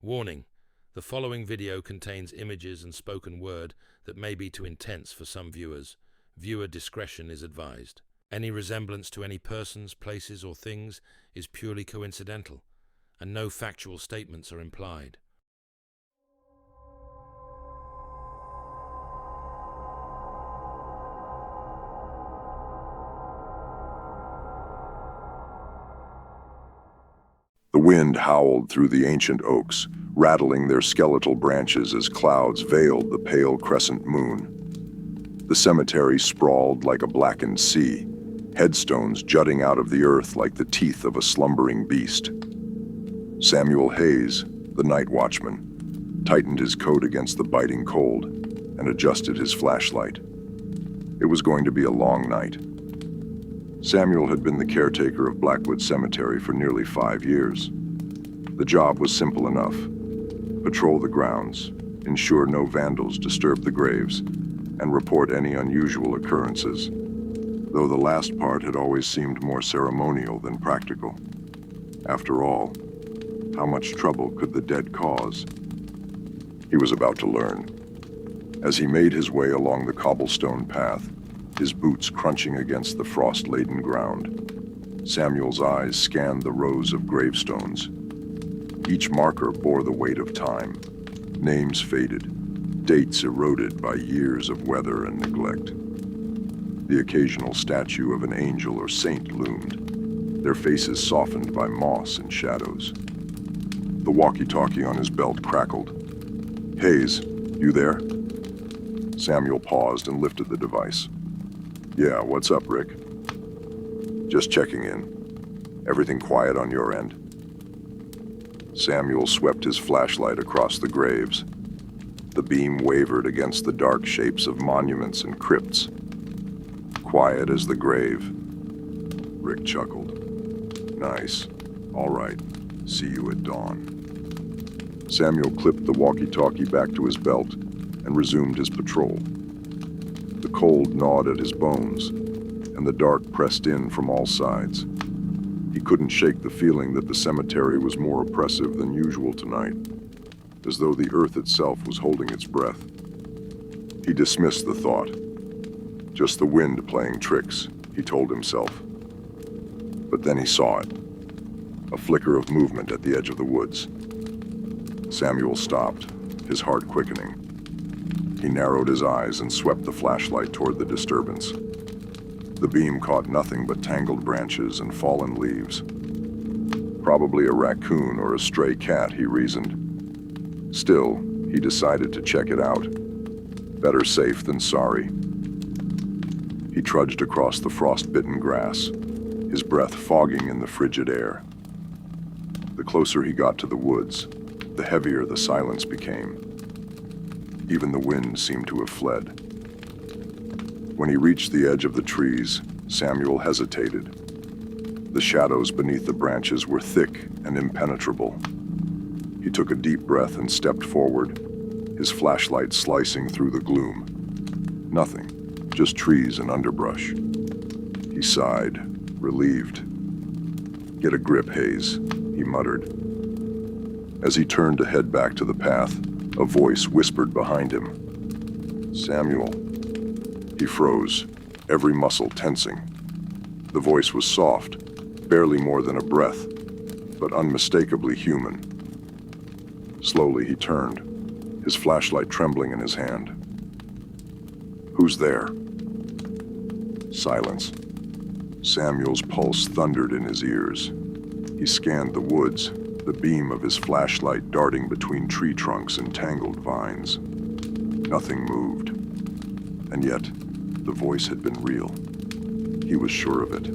Warning: the following video contains images and spoken word that may be too intense for some viewers. Viewer discretion is advised. Any resemblance to any persons, places, or things is purely coincidental, and no factual statements are implied. The wind howled through the ancient oaks, rattling their skeletal branches as clouds veiled the pale crescent moon. The cemetery sprawled like a blackened sea, headstones jutting out of the earth like the teeth of a slumbering beast. Samuel Hayes, the night watchman, tightened his coat against the biting cold and adjusted his flashlight. It was going to be a long night. Samuel had been the caretaker of Blackwood Cemetery for nearly 5 years. The job was simple enough: patrol the grounds, ensure no vandals disturb the graves, and report any unusual occurrences, though the last part had always seemed more ceremonial than practical. After all, how much trouble could the dead cause? He was about to learn. As he made his way along the cobblestone path, his boots crunching against the frost-laden ground, Samuel's eyes scanned the rows of gravestones. Each marker bore the weight of time. Names faded, dates eroded by years of weather and neglect. The occasional statue of an angel or saint loomed, their faces softened by moss and shadows. The walkie-talkie on his belt crackled. "Hayes, you there?" Samuel paused and lifted the device. "Yeah, what's up, Rick?" "Just checking in. Everything quiet on your end?" Samuel swept his flashlight across the graves. The beam wavered against the dark shapes of monuments and crypts. "Quiet as the grave." Rick chuckled. "Nice. All right. See you at dawn." Samuel clipped the walkie-talkie back to his belt and resumed his patrol. The cold gnawed at his bones, and the dark pressed in from all sides. He couldn't shake the feeling that the cemetery was more oppressive than usual tonight, as though the earth itself was holding its breath. He dismissed the thought. Just the wind playing tricks, he told himself. But then he saw it, a flicker of movement at the edge of the woods. Samuel stopped, his heart quickening. He narrowed his eyes and swept the flashlight toward the disturbance. The beam caught nothing but tangled branches and fallen leaves. Probably a raccoon or a stray cat, he reasoned. Still, he decided to check it out. Better safe than sorry. He trudged across the frost-bitten grass, his breath fogging in the frigid air. The closer he got to the woods, the heavier the silence became. Even the wind seemed to have fled. When he reached the edge of the trees, Samuel hesitated. The shadows beneath the branches were thick and impenetrable. He took a deep breath and stepped forward, his flashlight slicing through the gloom. Nothing, just trees and underbrush. He sighed, relieved. "Get a grip, Hayes," he muttered. As he turned to head back to the path, a voice whispered behind him. "Samuel." He froze, every muscle tensing. The voice was soft, barely more than a breath, but unmistakably human. Slowly he turned, his flashlight trembling in his hand. "Who's there?" Silence. Samuel's pulse thundered in his ears. He scanned the woods, the beam of his flashlight darting between tree trunks and tangled vines. Nothing moved. And yet, the voice had been real. He was sure of it.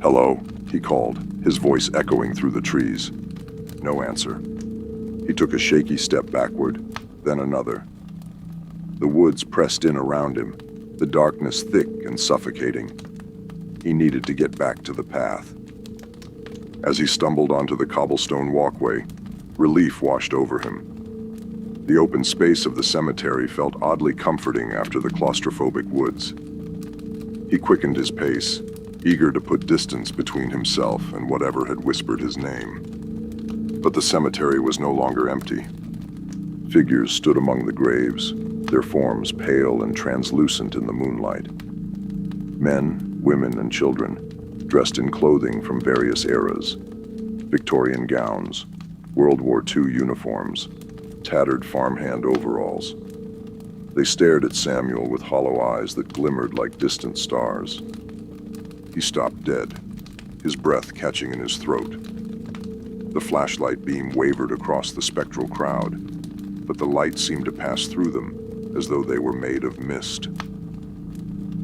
"Hello," he called, his voice echoing through the trees. No answer. He took a shaky step backward, then another. The woods pressed in around him, the darkness thick and suffocating. He needed to get back to the path. As he stumbled onto the cobblestone walkway, relief washed over him. The open space of the cemetery felt oddly comforting after the claustrophobic woods. He quickened his pace, eager to put distance between himself and whatever had whispered his name. But the cemetery was no longer empty. Figures stood among the graves, their forms pale and translucent in the moonlight. Men, women, and children, dressed in clothing from various eras. Victorian gowns, World War II uniforms, tattered farmhand overalls. They stared at Samuel with hollow eyes that glimmered like distant stars. He stopped dead, his breath catching in his throat. The flashlight beam wavered across the spectral crowd, but the light seemed to pass through them as though they were made of mist.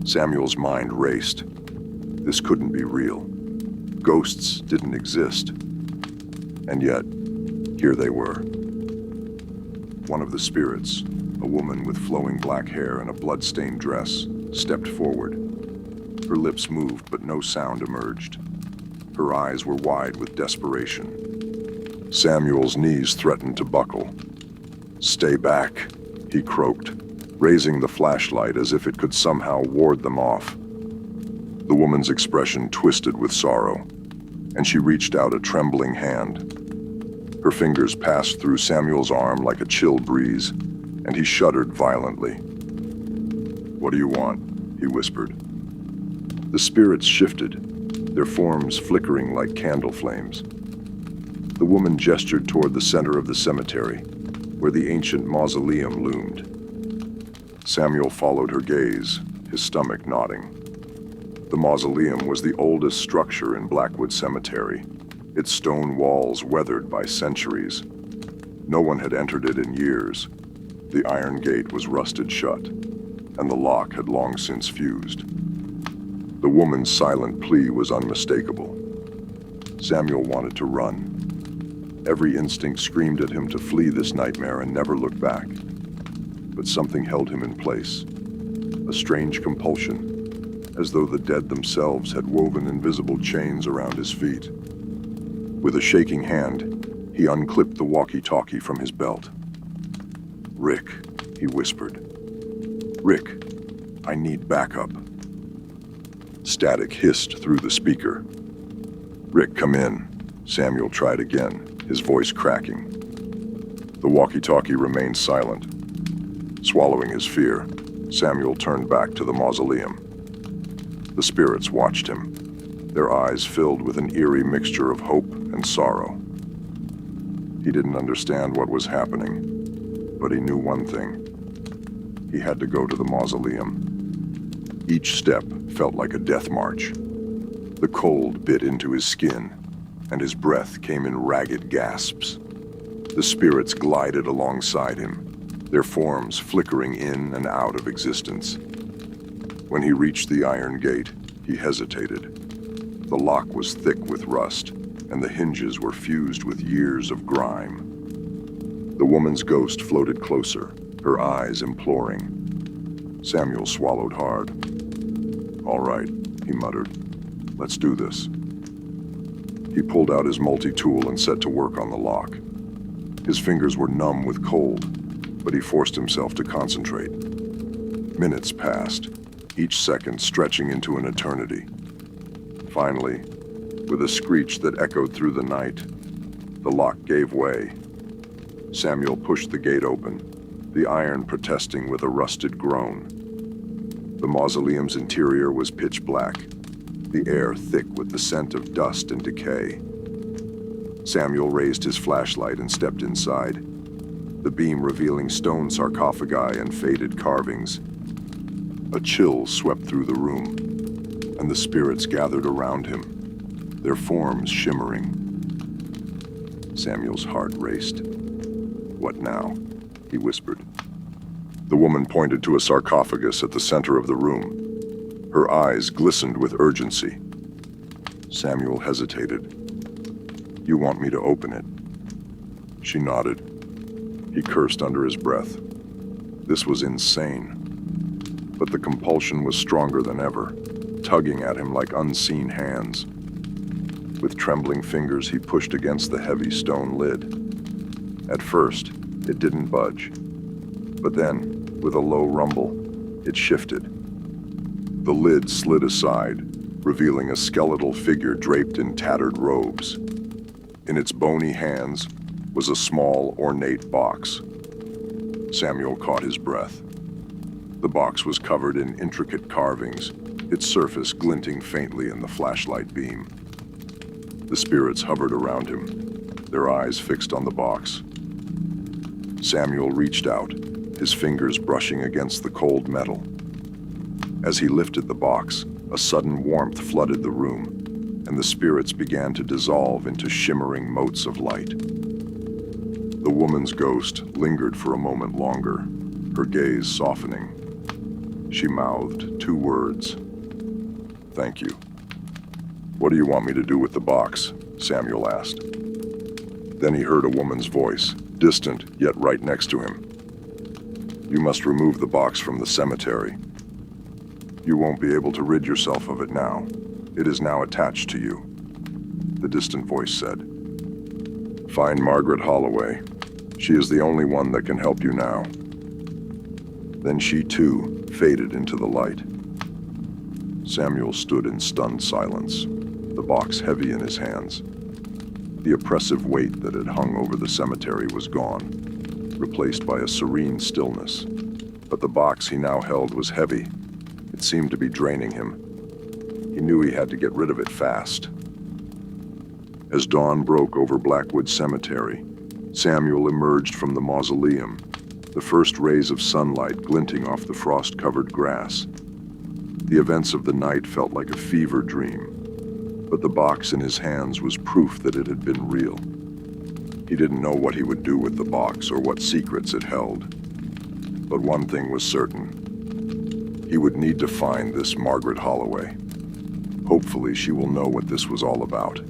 Samuel's mind raced. This couldn't be real. Ghosts didn't exist. And yet, here they were. One of the spirits, a woman with flowing black hair and a blood-stained dress, stepped forward. Her lips moved, but no sound emerged. Her eyes were wide with desperation. Samuel's knees threatened to buckle. "Stay back," he croaked, raising the flashlight as if it could somehow ward them off. The woman's expression twisted with sorrow, and she reached out a trembling hand. Her fingers passed through Samuel's arm like a chill breeze, and he shuddered violently. "What do you want?" he whispered. The spirits shifted, their forms flickering like candle flames. The woman gestured toward the center of the cemetery, where the ancient mausoleum loomed. Samuel followed her gaze, his stomach knotting. The mausoleum was the oldest structure in Blackwood Cemetery, its stone walls weathered by centuries. No one had entered it in years. The iron gate was rusted shut, and the lock had long since fused. The woman's silent plea was unmistakable. Samuel wanted to run. Every instinct screamed at him to flee this nightmare and never look back. But something held him in place, a strange compulsion, as though the dead themselves had woven invisible chains around his feet. With a shaking hand, he unclipped the walkie-talkie from his belt. "Rick," he whispered. "Rick, I need backup." Static hissed through the speaker. "Rick, come in," Samuel tried again, his voice cracking. The walkie-talkie remained silent. Swallowing his fear, Samuel turned back to the mausoleum. The spirits watched him, their eyes filled with an eerie mixture of hope and sorrow. He didn't understand what was happening, but he knew one thing. He had to go to the mausoleum. Each step felt like a death march. The cold bit into his skin, and his breath came in ragged gasps. The spirits glided alongside him, their forms flickering in and out of existence. When he reached the iron gate, he hesitated. The lock was thick with rust, and the hinges were fused with years of grime. The woman's ghost floated closer, her eyes imploring. Samuel swallowed hard. "All right," he muttered. "Let's do this." He pulled out his multi-tool and set to work on the lock. His fingers were numb with cold, but he forced himself to concentrate. Minutes passed, each second stretching into an eternity. Finally, with a screech that echoed through the night, the lock gave way. Samuel pushed the gate open, the iron protesting with a rusted groan. The mausoleum's interior was pitch black, the air thick with the scent of dust and decay. Samuel raised his flashlight and stepped inside, the beam revealing stone sarcophagi and faded carvings. A chill swept through the room, and the spirits gathered around him, their forms shimmering. Samuel's heart raced. "What now?" he whispered. The woman pointed to a sarcophagus at the center of the room. Her eyes glistened with urgency. Samuel hesitated. "You want me to open it?" She nodded. He cursed under his breath. This was insane. But the compulsion was stronger than ever, tugging at him like unseen hands. With trembling fingers, he pushed against the heavy stone lid. At first, it didn't budge. But then, with a low rumble, it shifted. The lid slid aside, revealing a skeletal figure draped in tattered robes. In its bony hands, was a small, ornate box. Samuel caught his breath. The box was covered in intricate carvings, its surface glinting faintly in the flashlight beam. The spirits hovered around him, their eyes fixed on the box. Samuel reached out, his fingers brushing against the cold metal. As he lifted the box, a sudden warmth flooded the room, and the spirits began to dissolve into shimmering motes of light. The woman's ghost lingered for a moment longer, her gaze softening. She mouthed 2 words. "Thank you." "What do you want me to do with the box?" Samuel asked. Then he heard a woman's voice, distant yet right next to him. "You must remove the box from the cemetery. You won't be able to rid yourself of it now. It is now attached to you," the distant voice said. "Find Margaret Holloway. She is the only one that can help you now." Then she, too, faded into the light. Samuel stood in stunned silence, the box heavy in his hands. The oppressive weight that had hung over the cemetery was gone, replaced by a serene stillness. But the box he now held was heavy. It seemed to be draining him. He knew he had to get rid of it fast. As dawn broke over Blackwood Cemetery, Samuel emerged from the mausoleum, the first rays of sunlight glinting off the frost-covered grass. The events of the night felt like a fever dream, but the box in his hands was proof that it had been real. He didn't know what he would do with the box or what secrets it held. But one thing was certain. He would need to find this Margaret Holloway. Hopefully she will know what this was all about.